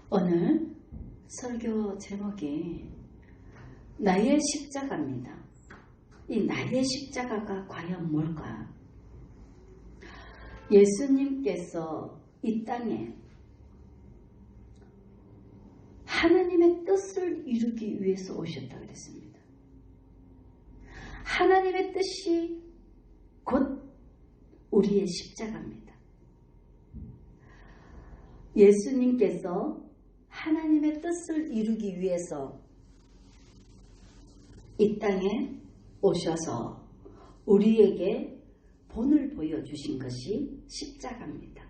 오늘 설교 제목이 나의 십자가입니다. 이 나의 십자가가 과연 뭘까? 예수님께서 이 땅에 하나님의 뜻을 이루기 위해서 오셨다고 그랬습니다. 하나님의 뜻이 곧 우리의 십자가입니다. 예수님께서 하나님의 뜻을 이루기 위해서 이 땅에 오셔서 우리에게 본을 보여주신 것이 십자가입니다.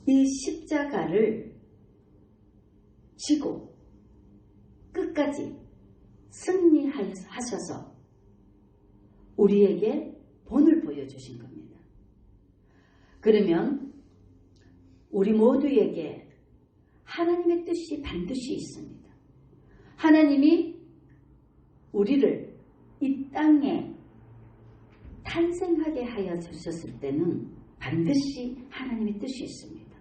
이 십자가를 지고 끝까지 승리하셔서 우리에게 본을 보여주신 겁니다. 그러면 우리 모두에게 하나님의 뜻이 반드시 있습니다. 하나님이 우리를 이 땅에 탄생하게 하여 주셨을 때는 반드시 하나님의 뜻이 있습니다.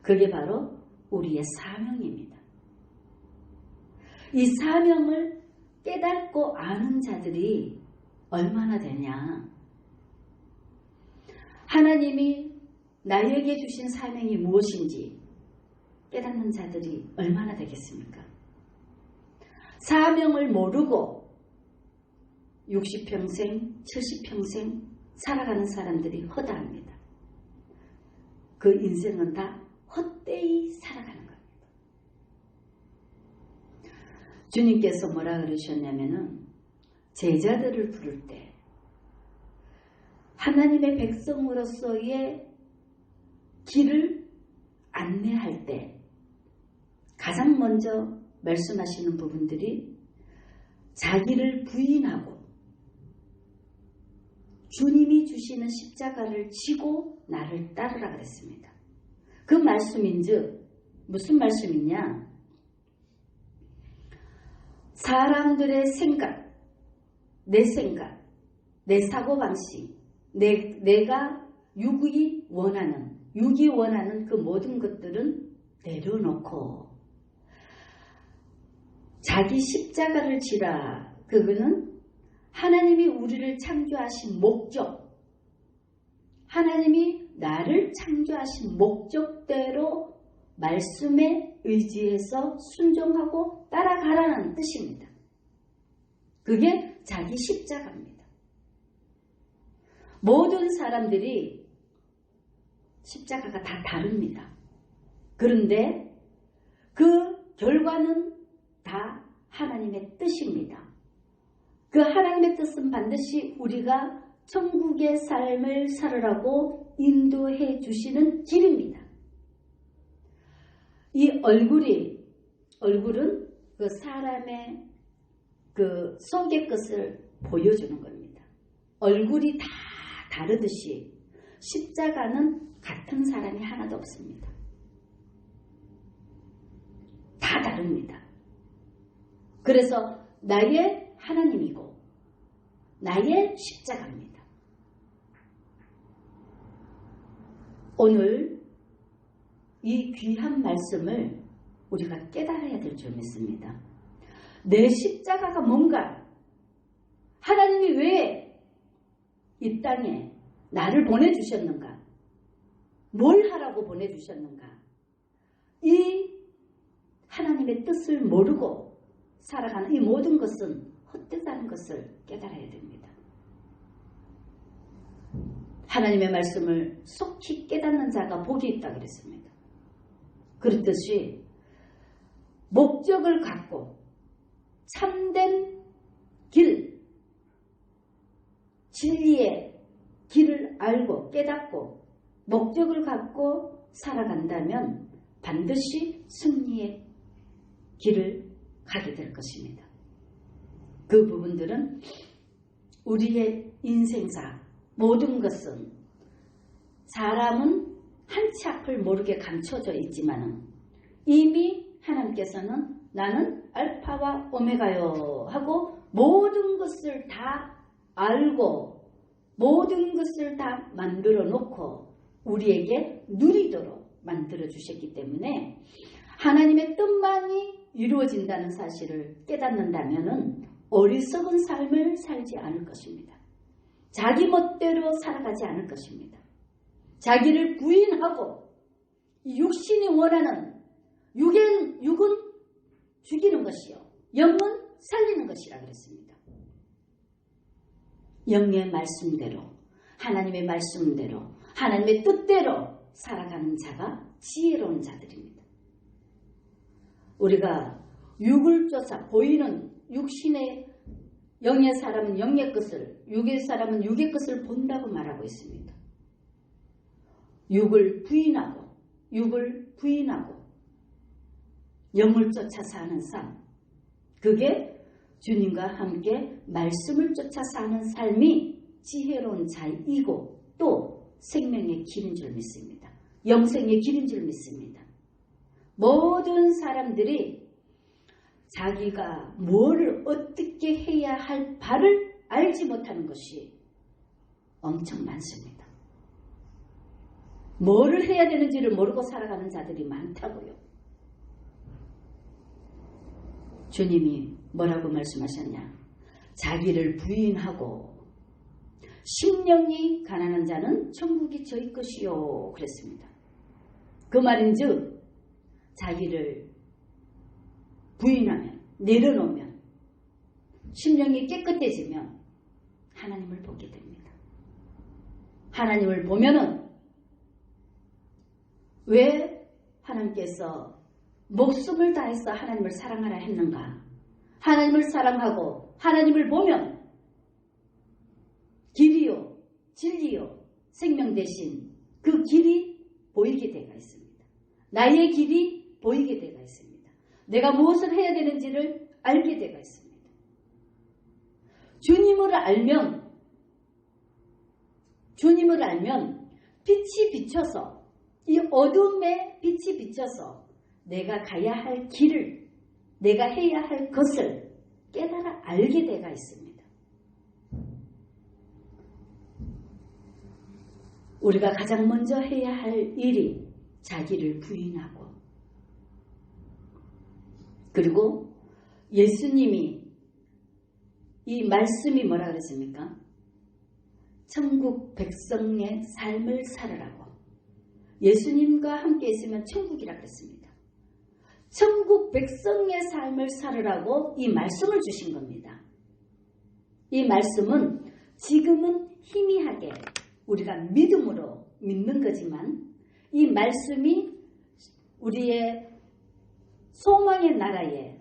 그게 바로 우리의 사명입니다. 이 사명을 깨닫고 아는 자들이 얼마나 되냐? 하나님이 나에게 주신 사명이 무엇인지 깨닫는 자들이 얼마나 되겠습니까? 사명을 모르고 60평생, 70평생 살아가는 사람들이 허다합니다. 그 인생은 다 헛되이 살아가는 겁니다. 주님께서 뭐라 그러셨냐면은 제자들을 부를 때 하나님의 백성으로서의 길을 안내할 때 가장 먼저 말씀하시는 부분들이 자기를 부인하고 주님이 주시는 십자가를 지고 나를 따르라 그랬습니다. 그 말씀인즉 무슨 말씀이냐? 사람들의 생각, 내 사고방식, 내가 육이 원하는 그 모든 것들은 내려놓고 자기 십자가를 지라. 그거는 하나님이 우리를 창조하신 목적, 하나님이 나를 창조하신 목적대로 말씀에 의지해서 순종하고 따라가라는 뜻입니다. 그게 자기 십자가입니다. 모든 사람들이 십자가가 다 다릅니다. 그런데 그 결과는 다 하나님의 뜻입니다. 그 하나님의 뜻은 반드시 우리가 천국의 삶을 살으라고 인도해 주시는 길입니다. 이 얼굴은 그 사람의 그 속의 것을 보여주는 겁니다. 얼굴이 다 다르듯이 십자가는 같은 사람이 하나도 없습니다. 다 다릅니다. 그래서 나의 하나님이고 나의 십자가입니다. 오늘 이 귀한 말씀을 우리가 깨달아야 될 줄 믿습니다. 내 십자가가 뭔가, 하나님이 왜 이 땅에 나를 보내주셨는가, 뭘 하라고 보내주셨는가, 이 하나님의 뜻을 모르고 살아가는 이 모든 것은 헛되다는 것을 깨달아야 됩니다. 하나님의 말씀을 속히 깨닫는 자가 복이 있다 그랬습니다. 그렇듯이 목적을 갖고 참된 길, 진리의 길을 알고 깨닫고 목적을 갖고 살아간다면 반드시 승리의 길을 가게 될 것입니다. 그 부분들은 우리의 인생사 모든 것은 사람은 한치 앞을 모르게 감춰져 있지만 이미 하나님께서는 나는 알파와 오메가요 하고 모든 것을 다 알고 모든 것을 다 만들어 놓고 우리에게 누리도록 만들어 주셨기 때문에 하나님의 뜻만이 이루어진다는 사실을 깨닫는다면 어리석은 삶을 살지 않을 것입니다. 자기 멋대로 살아가지 않을 것입니다. 자기를 부인하고 육신이 원하는 육은 죽이는 것이요 영은 살리는 것이라 그랬습니다. 영의 말씀대로 하나님의 말씀대로 하나님의 뜻대로 살아가는 자가 지혜로운 자들입니다. 우리가 육을 쫓아 보이는 육신의 영의 사람은 영의 것을 육의 사람은 육의 것을 본다고 말하고 있습니다. 육을 부인하고 영을 쫓아 사는 삶, 그게 주님과 함께 말씀을 쫓아 사는 삶이 지혜로운 자이고 또 생명의 길인 줄 믿습니다. 영생의 길인 줄 믿습니다. 모든 사람들이 자기가 뭘 어떻게 해야 할 바를 알지 못하는 것이 엄청 많습니다. 뭐를 해야 되는지를 모르고 살아가는 자들이 많다고요. 주님이 뭐라고 말씀하셨냐? 자기를 부인하고 심령이 가난한 자는 천국이 저희 것이요 그랬습니다. 그 말인즉 자기를 부인하면 내려놓으면 심령이 깨끗해지면 하나님을 보게 됩니다. 하나님을 보면은 왜 하나님께서 목숨을 다해서 하나님을 사랑하라 했는가? 하나님을 사랑하고 하나님을 보면 길이요 진리요 생명 대신 그 길이 보이게 되어 있습니다. 나의 길이 보이게 되어 있습니다. 내가 무엇을 해야 되는지를 알게 되어 있습니다. 주님을 알면 빛이 비쳐서 이 어둠에 빛이 비쳐서 내가 가야 할 길을 내가 해야 할 것을 깨달아 알게 되어 있습니다. 우리가 가장 먼저 해야 할 일이 자기를 부인하고 그리고 예수님이 이 말씀이 뭐라 그랬습니까? 천국 백성의 삶을 살으라고. 예수님과 함께 있으면 천국이라 그랬습니다. 천국 백성의 삶을 살으라고 이 말씀을 주신 겁니다. 이 말씀은 지금은 희미하게 우리가 믿음으로 믿는 거지만 이 말씀이 우리의 소망의 나라에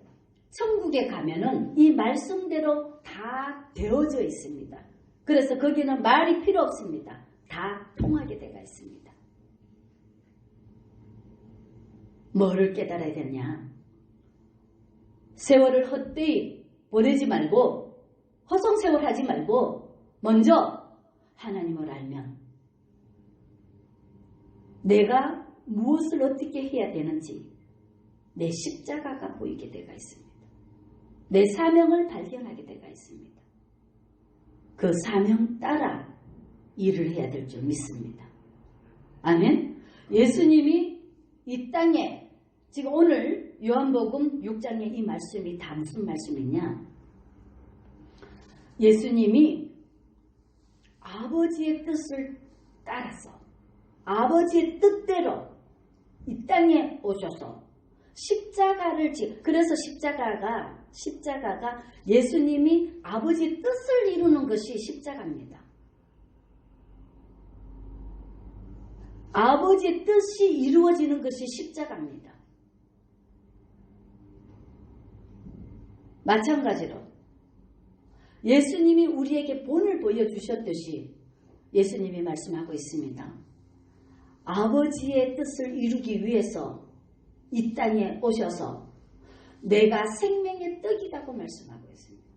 천국에 가면은 이 말씀대로 다 되어져 있습니다. 그래서 거기는 말이 필요 없습니다. 다 통하게 되어 있습니다. 뭐를 깨달아야 되냐? 세월을 헛되이 보내지 말고 허송세월 하지 말고 먼저 하나님을 알면 내가 무엇을 어떻게 해야 되는지 내 십자가가 보이게 되어 있습니다. 내 사명을 발견하게 되어 있습니다. 그 사명 따라 일을 해야 될 줄 믿습니다. 아멘. 예수님이 이 땅에 지금 오늘 요한복음 6장의 이 말씀이 다 무슨 말씀이냐? 예수님이 아버지의 뜻을 따라서 아버지의 뜻대로 이 땅에 오셔서 십자가를 그래서 십자가가 예수님이 아버지의 뜻을 이루는 것이 십자가입니다. 아버지의 뜻이 이루어지는 것이 십자가입니다. 마찬가지로 예수님이 우리에게 본을 보여주셨듯이 예수님이 말씀하고 있습니다. 아버지의 뜻을 이루기 위해서 이 땅에 오셔서 내가 생명의 떡이라고 말씀하고 있습니다.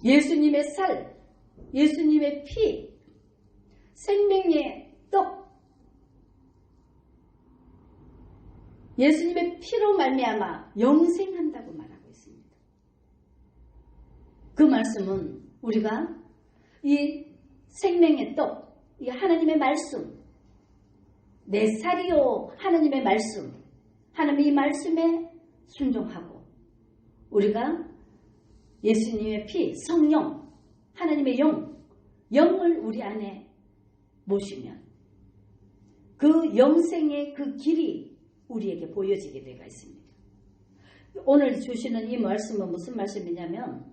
예수님의 살, 예수님의 피, 생명의 떡, 예수님의 피로 말미암아 영생한다고 말하고 있습니다. 그 말씀은 우리가 이 생명의 떡, 이 하나님의 말씀, 내 살이요 하나님의 말씀, 하나님의 말씀에 순종하고 우리가 예수님의 피, 성령, 하나님의 영을 우리 안에 모시면 그 영생의 그 길이 우리에게 보여지게 되어 있습니다. 오늘 주시는 이 말씀은 무슨 말씀이냐면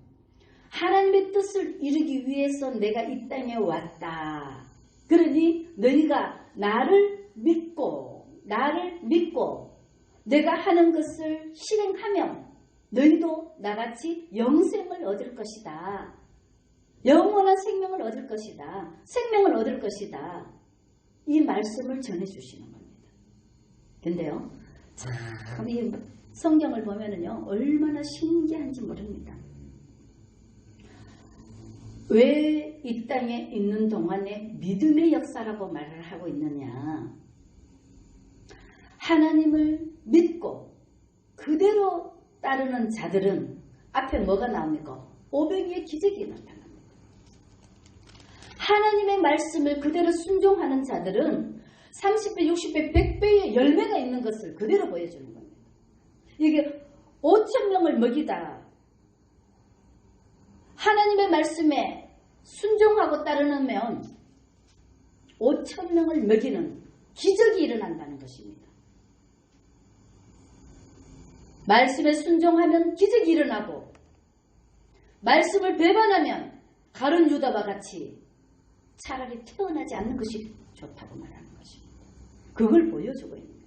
하나님의 뜻을 이루기 위해서 내가 이 땅에 왔다. 그러니 너희가 나를 믿고 내가 하는 것을 실행하면 너희도 나같이 영생을 얻을 것이다. 영원한 생명을 얻을 것이다. 생명을 얻을 것이다. 이 말씀을 전해주시는 겁니다. 근데요, 참 이 성경을 보면은요, 얼마나 신기한지 모릅니다. 왜 이 땅에 있는 동안에 믿음의 역사라고 말을 하고 있느냐? 하나님을 믿고 그대로 따르는 자들은 앞에 뭐가 나옵니까? 오병이의 기적이 나타납니다. 하나님의 말씀을 그대로 순종하는 자들은 30배, 60배, 100배의 열매가 있는 것을 그대로 보여주는 겁니다. 이게 5,000명을 먹이다. 하나님의 말씀에 순종하고 따르면 5,000명을 먹이는 기적이 일어난다는 것입니다. 말씀에 순종하면 기적이 일어나고 말씀을 배반하면 가룟 유다와 같이 차라리 태어나지 않는 것이 좋다고 말하는 것입니다. 그걸 보여주고 있는 거예요.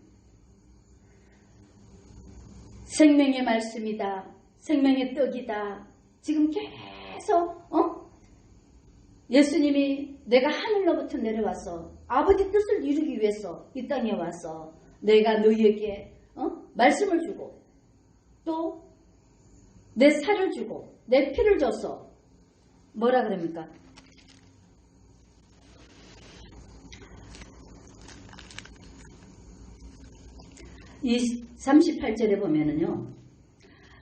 생명의 말씀이다. 생명의 떡이다. 지금 계속 예수님이 내가 하늘로부터 내려와서 아버지 뜻을 이루기 위해서 이 땅에 와서 내가 너희에게 말씀을 주고 또 내 살을 주고 내 피를 줘서 뭐라 그럽니까? 이 38절에 보면은요.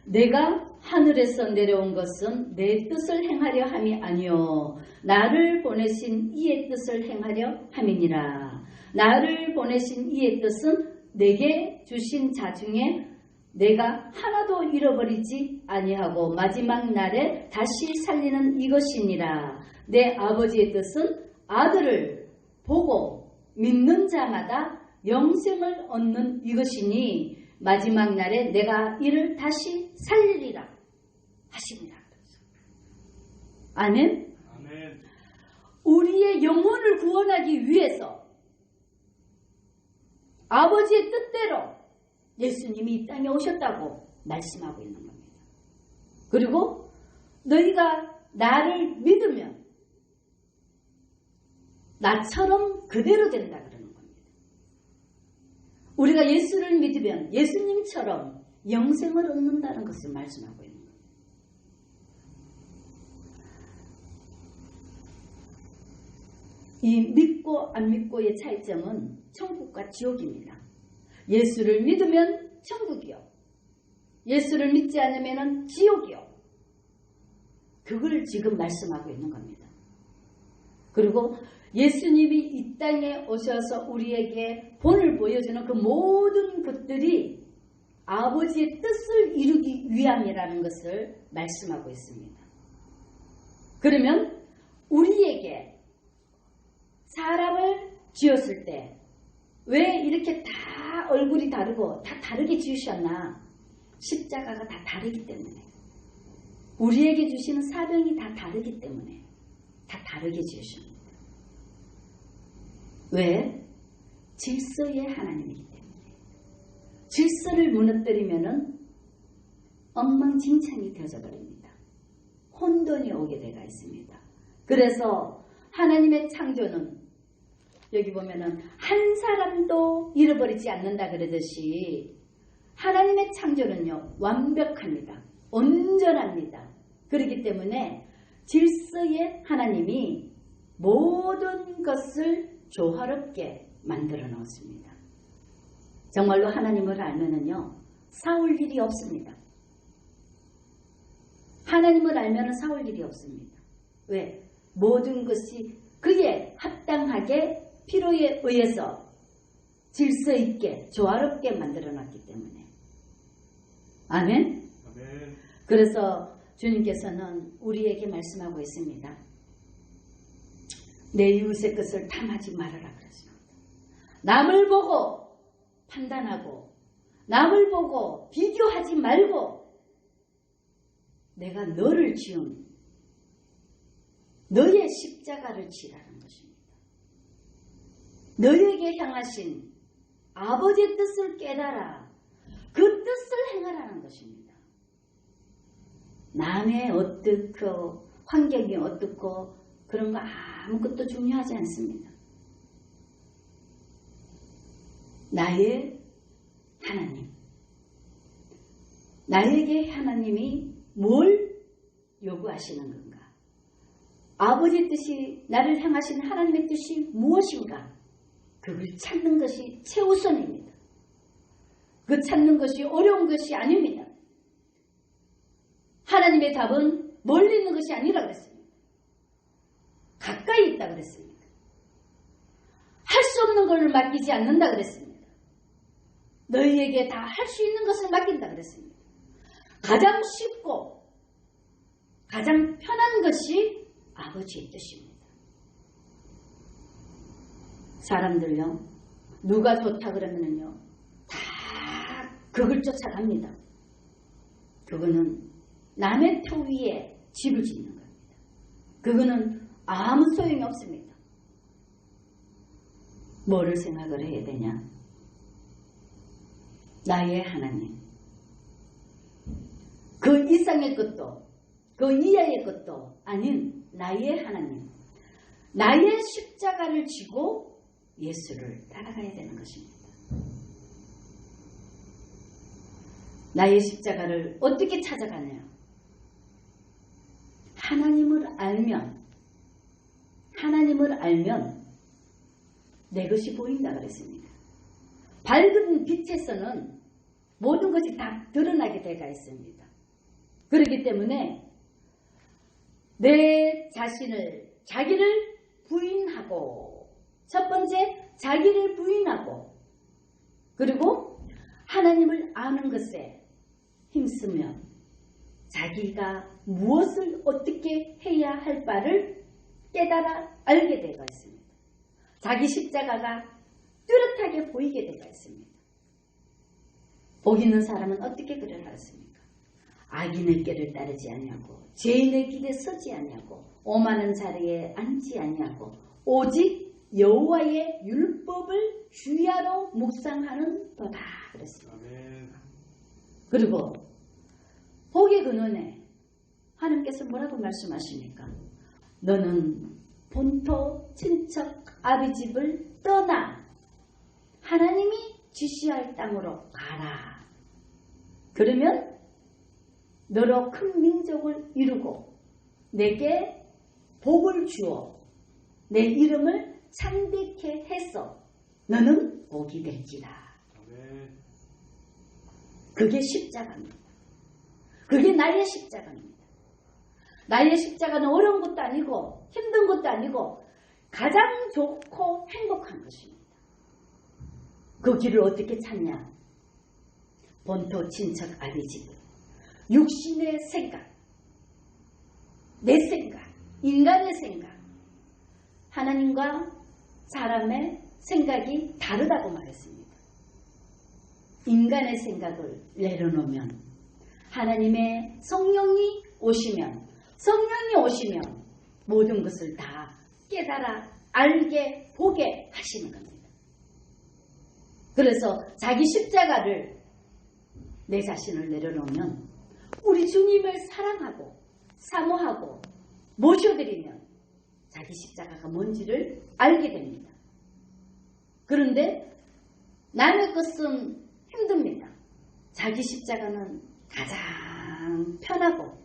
내가 하늘에서 내려온 것은 내 뜻을 행하려 함이 아니요 나를 보내신 이의 뜻을 행하려 함이니라. 나를 보내신 이의 뜻은 내게 주신 자 중에 내가 하나도 잃어버리지 아니하고 마지막 날에 다시 살리는 이것이니라. 내 아버지의 뜻은 아들을 보고 믿는 자마다 영생을 얻는 이것이니 마지막 날에 내가 이를 다시 살리리라 하시니라. 아멘. 아멘. 우리의 영혼을 구원하기 위해서 아버지의 뜻대로 예수님이 이 땅에 오셨다고 말씀하고 있는 겁니다. 그리고 너희가 나를 믿으면 나처럼 그대로 된다 그러는 겁니다. 우리가 예수를 믿으면 예수님처럼 영생을 얻는다는 것을 말씀하고 있는 겁니다. 이 믿고 안 믿고의 차이점은 천국과 지옥입니다. 예수를 믿으면 천국이요. 예수를 믿지 않으면 지옥이요. 그걸 지금 말씀하고 있는 겁니다. 그리고 예수님이 이 땅에 오셔서 우리에게 본을 보여주는 그 모든 것들이 아버지의 뜻을 이루기 위함이라는 것을 말씀하고 있습니다. 그러면 우리에게 사람을 지었을 때 왜 이렇게 다 얼굴이 다르고 다 다르게 지으셨나? 십자가가 다 다르기 때문에 우리에게 주시는 사명이 다 다르기 때문에 다 다르게 지으십니다. 왜? 질서의 하나님이기 때문에 질서를 무너뜨리면은 엉망진창이 되어져 버립니다. 혼돈이 오게 되어 있습니다. 그래서 하나님의 창조는 여기 보면은 한 사람도 잃어버리지 않는다 그러듯이 하나님의 창조는요 완벽합니다. 온전합니다. 그렇기 때문에 질서의 하나님이 모든 것을 조화롭게 만들어 놓습니다. 정말로 하나님을 알면은요 싸울 일이 없습니다. 하나님을 알면은 싸울 일이 없습니다. 왜? 모든 것이 그에 합당하게 필요에 의해서 질서 있게 조화롭게 만들어놨기 때문에. 아멘. 아멘. 그래서 주님께서는 우리에게 말씀하고 있습니다. 내 이웃의 것을 탐하지 말아라 그랬습니다. 남을 보고 판단하고 남을 보고 비교하지 말고 내가 너를 지은 너의 십자가를 지라는 것입니다. 너에게 향하신 아버지의 뜻을 깨달아 그 뜻을 행하라는 것입니다. 남의 어떻고 환경이 어떻고 그런 거 아무것도 중요하지 않습니다. 나의 하나님, 나에게 하나님이 뭘 요구하시는 건가? 아버지의 뜻이 나를 향하신 하나님의 뜻이 무엇인가? 그걸 찾는 것이 최우선입니다. 그 찾는 것이 어려운 것이 아닙니다. 하나님의 답은 멀리 있는 것이 아니라 그랬습니다. 가까이 있다 그랬습니다. 할 수 없는 것을 맡기지 않는다 그랬습니다. 너희에게 다 할 수 있는 것을 맡긴다 그랬습니다. 가장 쉽고 가장 편한 것이 아버지의 뜻입니다. 사람들요, 누가 좋다 그러면요 다 그걸 쫓아갑니다. 그거는 남의 터 위에 집을 짓는 겁니다. 그거는 아무 소용이 없습니다. 뭐를 생각을 해야 되냐? 나의 하나님, 그 이상의 것도 그 이하의 것도 아닌 나의 하나님, 나의 십자가를 지고 예수를 따라가야 되는 것입니다. 나의 십자가를 어떻게 찾아가냐? 하나님을 알면 내 것이 보인다 그랬습니다. 밝은 빛에서는 모든 것이 다 드러나게 되어 있습니다. 그렇기 때문에 내 자기를 부인하고, 첫 번째 자기를 부인하고, 그리고 하나님을 아는 것에 힘쓰면 자기가 무엇을 어떻게 해야 할 바를 깨달아 알게 되어 있습니다. 자기 십자가가 뚜렷하게 보이게 되어 있습니다. 복 있는 사람은 어떻게 그를 알았습니까? 악인의 길을 따르지 아니하고 죄인의 길에 서지 아니하고 오만한 자리에 앉지 아니하고 오직 여호와의 율법을 주야로 묵상하는 도다 그랬습니다. 아멘. 그리고 복의 근원에 하나님께서 뭐라고 말씀하십니까? 너는 본토 친척 아비집을 떠나 하나님이 지시할 땅으로 가라. 그러면 너로 큰 민족을 이루고 내게 복을 주어 내 이름을 창대케 해서 너는 복이 될지라. 아멘. 그게 십자가입니다. 그게 나의 십자가입니다. 나의 십자가는 어려운 것도 아니고 힘든 것도 아니고 가장 좋고 행복한 것입니다. 그 길을 어떻게 찾냐? 본토 친척 아비집, 육신의 생각, 내 생각, 인간의 생각, 하나님과 사람의 생각이 다르다고 말했습니다. 인간의 생각을 내려놓으면 하나님의 성령이 오시면 모든 것을 다 깨달아 알게 보게 하시는 겁니다. 그래서 자기 십자가를 내 자신을 내려놓으면 우리 주님을 사랑하고 사모하고 모셔드리면 자기 십자가가 뭔지를 알게 됩니다. 그런데 남의 것은 힘듭니다. 자기 십자가는 가장 편하고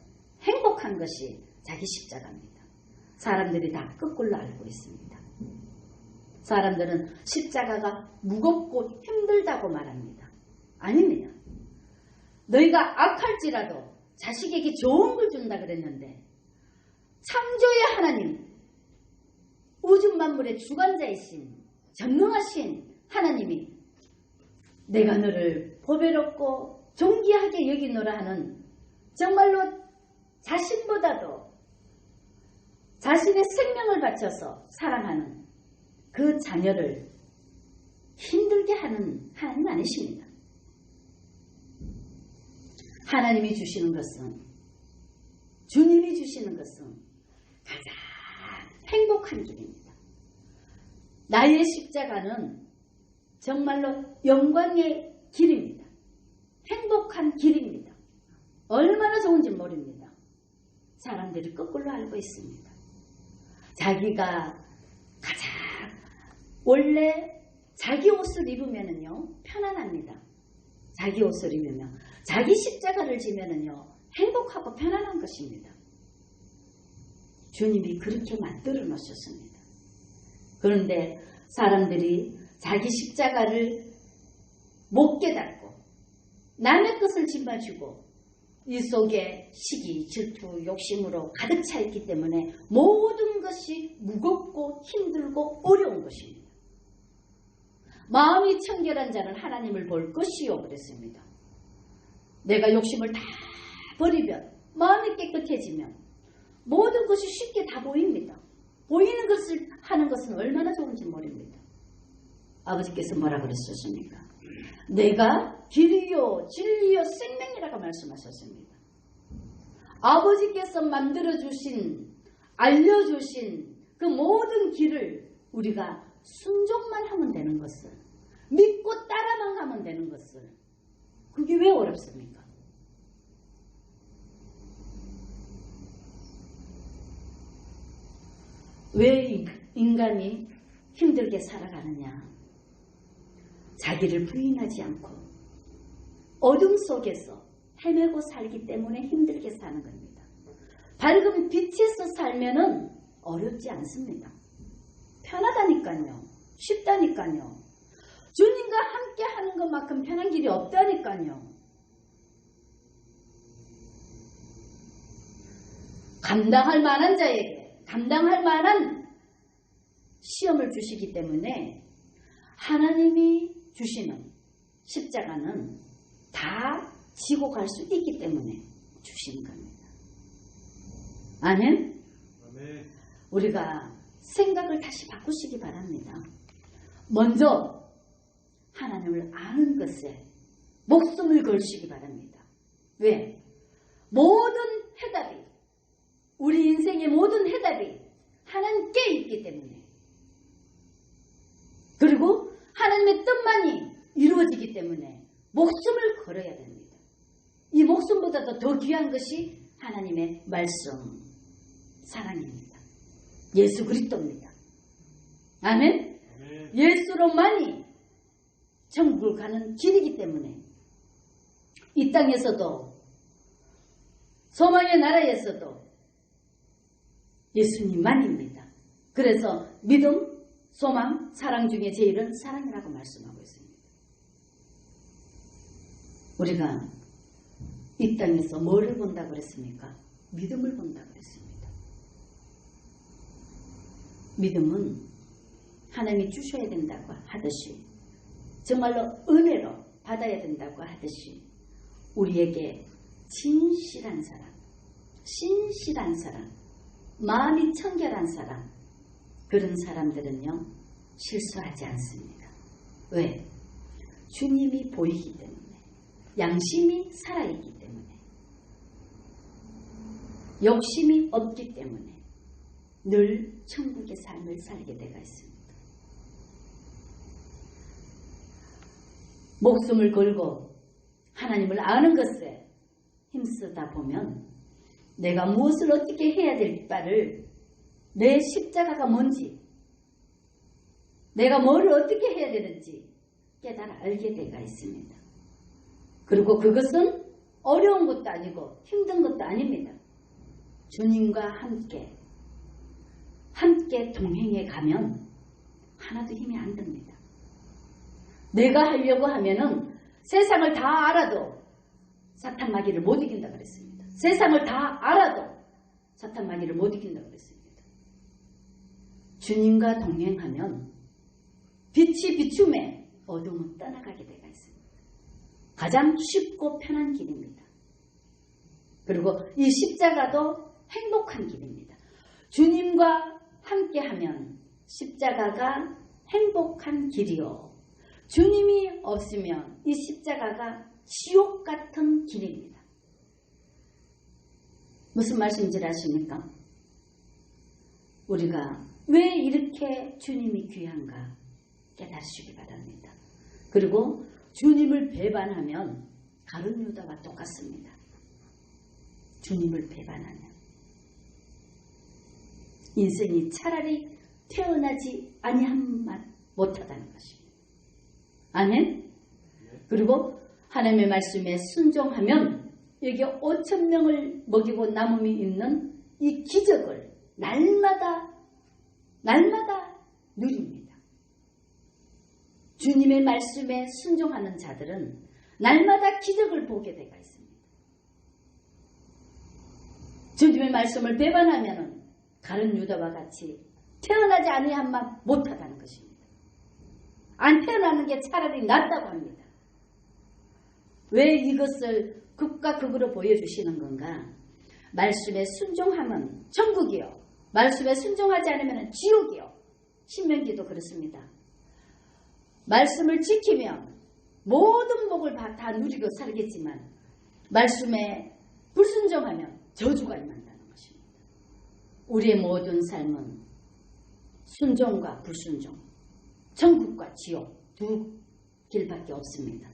행복한 것이 자기 십자가입니다. 사람들이 다 거꾸로 알고 있습니다. 사람들은 십자가가 무겁고 힘들다고 말합니다. 아닙니다. 너희가 악할지라도 자식에게 좋은 걸 준다 그랬는데 창조의 하나님, 우주 만물의 주관자이신 전능하신 하나님이 내가 너를 보배롭고 존귀하게 여기노라 하는 정말로 자신보다도 자신의 생명을 바쳐서 사랑하는 그 자녀를 힘들게 하는 하나님 아니십니다. 하나님이 주시는 것은, 주님이 주시는 것은 가장 행복한 길입니다. 나의 십자가는 정말로 영광의 길입니다. 행복한 길입니다. 얼마나 좋은지 모릅니다. 사람들이 거꾸로 알고 있습니다. 자기가 가장 원래 자기 옷을 입으면은요 편안합니다. 자기 옷을 입으면, 자기 십자가를 지면은요 행복하고 편안한 것입니다. 주님이 그렇게 만들어 놓으셨습니다. 그런데 사람들이 자기 십자가를 못 깨닫고 남의 것을 짊어지고 이 속에 시기, 질투, 욕심으로 가득 차 있기 때문에 모든 것이 무겁고 힘들고 어려운 것입니다. 마음이 청결한 자는 하나님을 볼 것이요 그랬습니다. 내가 욕심을 다 버리면, 마음이 깨끗해지면 모든 것이 쉽게 다 보입니다. 보이는 것을 하는 것은 얼마나 좋은지 모릅니다. 아버지께서 뭐라 그랬었습니까? 내가 길이요 진리요 생명이라고 말씀하셨습니다. 아버지께서 만들어주신, 알려주신 그 모든 길을 우리가 순종만 하면 되는 것을, 믿고 따라만 가면 되는 것을, 그게 왜 어렵습니까? 왜 인간이 힘들게 살아가느냐? 자기를 부인하지 않고 어둠 속에서 헤매고 살기 때문에 힘들게 사는 겁니다. 밝은 빛에서 살면은 어렵지 않습니다. 편하다니까요. 쉽다니까요. 주님과 함께 하는 것만큼 편한 길이 없다니까요. 감당할 만한 자에게 감당할 만한 시험을 주시기 때문에 하나님이 주시는 십자가는 다 지고 갈 수 있기 때문에 주시는 겁니다. 아멘? 우리가 생각을 다시 바꾸시기 바랍니다. 먼저 하나님을 아는 것에 목숨을 걸시기 바랍니다. 왜? 모든 해답이, 우리 인생의 모든 해답이 하나님께 있기 때문에, 그리고 하나님의 뜻만이 이루어지기 때문에 목숨을 걸어야 됩니다. 이 목숨보다도 더 귀한 것이 하나님의 말씀, 사랑입니다. 예수 그리스도입니다. 아멘? 예수로만이 천국을 가는 길이기 때문에 이 땅에서도 소망의 나라에서도 예수님만입니다. 그래서 믿음, 소망, 사랑 중에 제일은 사랑이라고 말씀하고 있습니다. 우리가 이 땅에서 뭐를 본다고 그랬습니까? 믿음을 본다고 그랬습니다. 믿음은 하나님이 주셔야 된다고 하듯이, 정말로 은혜로 받아야 된다고 하듯이, 우리에게 진실한 사람, 신실한 사람, 마음이 청결한 사람, 그런 사람들은요 실수하지 않습니다. 왜? 주님이 보이기 때문에, 양심이 살아있기 때문에, 욕심이 없기 때문에 늘 천국의 삶을 살게 되어 있습니다. 목숨을 걸고 하나님을 아는 것에 힘쓰다 보면 내가 무엇을 어떻게 해야 될까를, 내 십자가가 뭔지, 내가 뭐를 어떻게 해야 되는지 깨달아 알게 되어 있습니다. 그리고 그것은 어려운 것도 아니고 힘든 것도 아닙니다. 주님과 함께 동행해 가면 하나도 힘이 안 듭니다. 내가 하려고 하면은 세상을 다 알아도 사탄 마귀를 못 이긴다 그랬습니다. 세상을 다 알아도 사탄 마귀를 못 이긴다 그랬습니다. 주님과 동행하면 빛이 비춤에 어둠은 떠나가게 되어 있습니다. 가장 쉽고 편한 길입니다. 그리고 이 십자가도 행복한 길입니다. 주님과 함께하면 십자가가 행복한 길이요. 주님이 없으면 이 십자가가 지옥 같은 길입니다. 무슨 말씀인지 아십니까? 우리가 왜 이렇게 주님이 귀한가 깨달으시기 바랍니다. 그리고 주님을 배반하면 가룟 유다와 똑같습니다. 주님을 배반하면 인생이 차라리 태어나지 아니한 맛 못하다는 것입니다. 아멘? 그리고 하나님의 말씀에 순종하면 여기 5,000명을 먹이고 남음이 있는 이 기적을 날마다 누립니다. 주님의 말씀에 순종하는 자들은 날마다 기적을 보게 되어 있습니다. 주님의 말씀을 배반하면 가룟 유다와 같이 태어나지 아니한 맛 못하다는 것입니다. 안 태어나는 게 차라리 낫다고 합니다. 왜 이것을 극과 극으로 보여주시는 건가? 말씀에 순종하면 천국이요. 말씀에 순종하지 않으면 지옥이요. 신명기도 그렇습니다. 말씀을 지키면 모든 복을 다 누리고 살겠지만 말씀에 불순종하면 저주가 임한다는 것입니다. 우리의 모든 삶은 순종과 불순종, 천국과 지옥 두 길밖에 없습니다.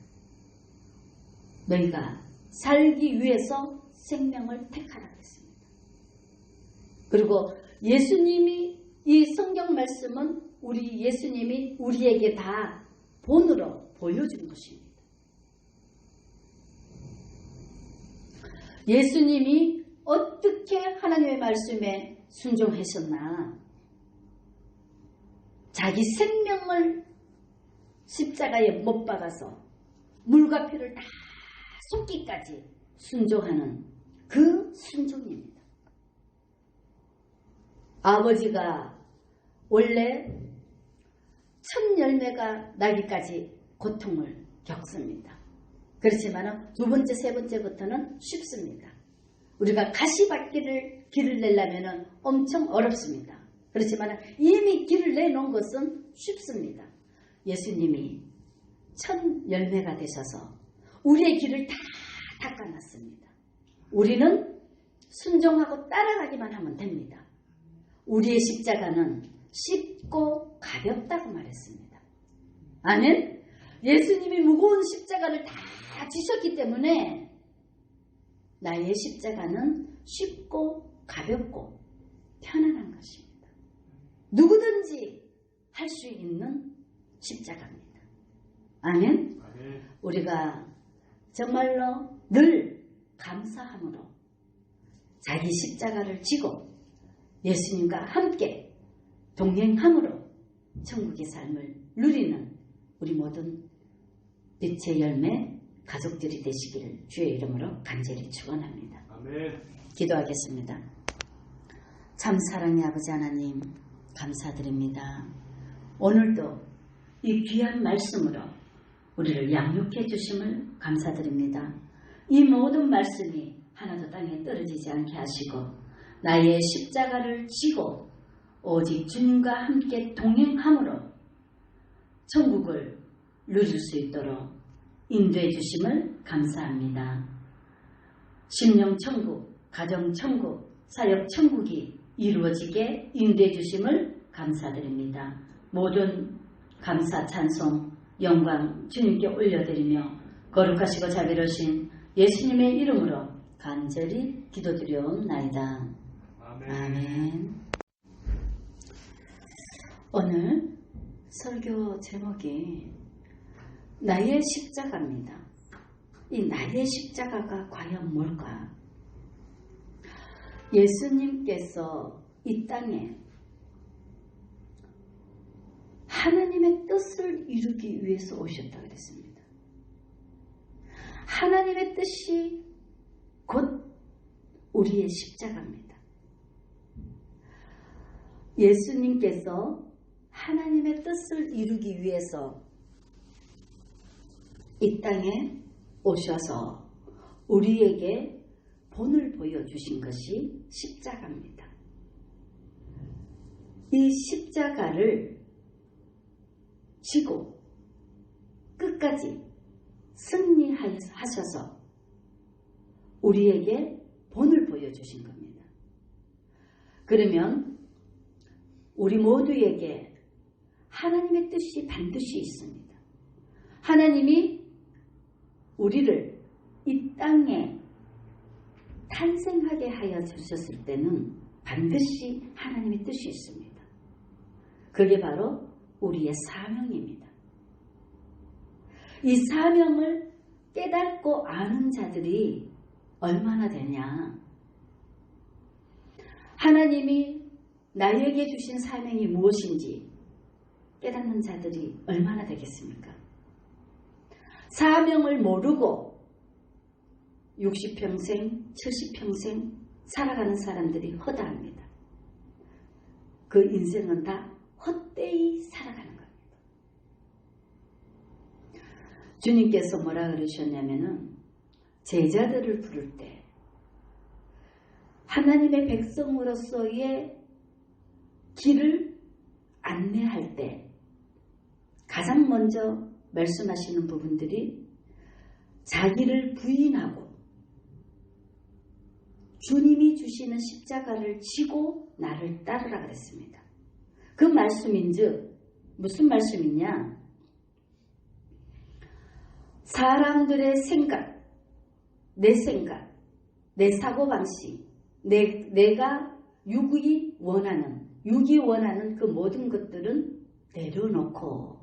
너희가 살기 위해서 생명을 택하라 그랬습니다. 그리고 예수님이 이 성경 말씀은 우리 예수님이 우리에게 다 본으로 보여준 것입니다. 예수님이 어떻게 하나님의 말씀에 순종하셨나? 자기 생명을 십자가에 못 박아서 물과 피를 다 쏟기까지 순종하는 그 순종입니다. 아버지가 원래 첫 열매가 나기까지 고통을 겪습니다. 그렇지만 두 번째, 세 번째부터는 쉽습니다. 우리가 가시밭길을 길을 내려면 엄청 어렵습니다. 그렇지만 이미 길을 내놓은 것은 쉽습니다. 예수님이 첫 열매가 되셔서 우리의 길을 다 닦아놨습니다. 우리는 순종하고 따라가기만 하면 됩니다. 우리의 십자가는 쉽고 가볍다고 말했습니다. 아멘? 예수님이 무거운 십자가를 다 지셨기 때문에 나의 십자가는 쉽고 가볍고 편안한 것입니다. 누구든지 할 수 있는 십자가입니다. 아멘? 우리가 정말로 늘 감사함으로 자기 십자가를 지고 예수님과 함께 동행함으로 천국의 삶을 누리는 우리 모든 빛의 열매 가족들이 되시기를 주의 이름으로 간절히 축원합니다. 아멘. 기도하겠습니다. 참 사랑의 아버지 하나님 감사드립니다. 오늘도 이 귀한 말씀으로 우리를 양육해 주심을 감사드립니다. 이 모든 말씀이 하나도 땅에 떨어지지 않게 하시고 나의 십자가를 지고 오직 주님과 함께 동행함으로 천국을 누릴 수 있도록 인도해 주심을 감사합니다. 심령천국, 가정천국, 사역천국이 이루어지게 인도해 주심을 감사드립니다. 모든 감사, 찬송, 영광 주님께 올려드리며 거룩하시고 자비로우신 예수님의 이름으로 간절히 기도드려옵나이다. 아멘. 아멘. 오늘 설교 제목이 나의 십자가입니다. 이 나의 십자가가 과연 뭘까? 예수님께서 이 땅에 하나님의 뜻을 이루기 위해서 오셨다고 그랬습니다. 하나님의 뜻이 곧 우리의 십자가입니다. 예수님께서 하나님의 뜻을 이루기 위해서 이 땅에 오셔서 우리에게 본을 보여주신 것이 십자가입니다. 이 십자가를 지고 끝까지 승리하셔서 우리에게 본을 보여주신 겁니다. 그러면 우리 모두에게 하나님의 뜻이 반드시 있습니다. 하나님이 우리를 이 땅에 탄생하게 하여 주셨을 때는 반드시 하나님의 뜻이 있습니다. 그게 바로 우리의 사명입니다. 이 사명을 깨닫고 아는 자들이 얼마나 되냐? 하나님이 나에게 주신 사명이 무엇인지 깨닫는 자들이 얼마나 되겠습니까? 사명을 모르고 60평생, 70평생 살아가는 사람들이 허다합니다. 그 인생은 다 헛되이 살아가는 겁니다. 주님께서 뭐라 그러셨냐면은 제자들을 부를 때 하나님의 백성으로서의 길을 안내할 때 가장 먼저 말씀하시는 부분들이 자기를 부인하고 주님이 주시는 십자가를 지고 나를 따르라 그랬습니다. 그 말씀인즉 무슨 말씀이냐? 사람들의 생각, 내 사고방식, 내가 육이 원하는 그 모든 것들은 내려놓고